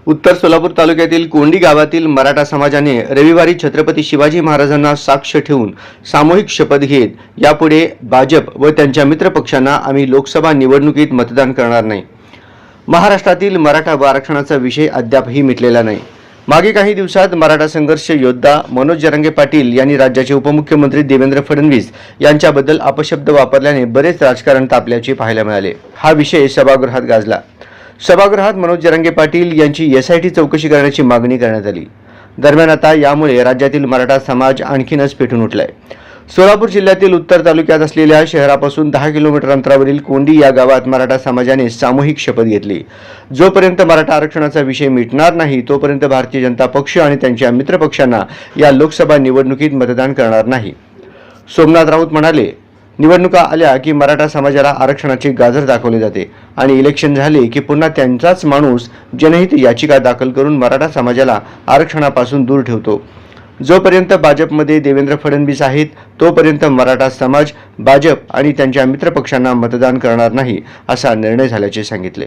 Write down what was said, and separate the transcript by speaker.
Speaker 1: उत्तर सोलापूर तालुक्यातील कोंडी गावातील मराठा समाजाने रविवारी छत्रपती शिवाजी महाराजांना साक्ष ठेवून सामूहिक शपथ घेत यापुढे भाजप व त्यांच्या मित्रपक्षांना आम्ही लोकसभा निवडणुकीत मतदान करणार नाही. महाराष्ट्रातील मराठा आरक्षणाचा विषय अद्यापही मिटलेला नाही. मागे काही दिवसात मराठा संघर्ष योद्धा मनोज जरांगे पाटील यांनी राज्याचे उपमुख्यमंत्री देवेंद्र फडणवीस यांच्याबद्दल अपशब्द वापरल्याने बरेच राजकारण तापल्याचे पाहायला मिळाले. हा विषय सभागृहात गाजला. सभागृहात मनोज जरांगे पाटील यांची SIT चौकशी करण्याची मागणी करण्यात आली. दरम्यान आता यामुळे राज्यातील मराठा समाज आणखीनच पेटून उठलाय. सोलापूर जिल्ह्यातील उत्तर तालुक्यात असलेल्या शहरापासून 10 किलोमीटर अंतरावरील कोंडी या गावात मराठा समाजाने सामूहिक शपथ घेतली. जोपर्यंत मराठा आरक्षणाचा विषय मिटणार नाही तोपर्यंत भारतीय जनता पक्ष आणि त्यांच्या मित्रपक्षांना या लोकसभा निवडणुकीत मतदान करणार नाही. सोमनाथ राऊत म्हणाले, निवडणुका आल्या की मराठा समाजाला आरक्षणाचे गाजर दाखवले जाते आणि इलेक्शन झाले की पुन्हा त्यांचाच माणूस जनहित याचिका दाखल करून मराठा समाजाला आरक्षणापासून दूर ठेवतो. जोपर्यंत भाजपमध्ये देवेंद्र फडणवीस आहेत तोपर्यंत मराठा समाज भाजप आणि त्यांच्या मित्रपक्षांना मतदान करणार नाही असा निर्णय झाल्याचे सांगितले.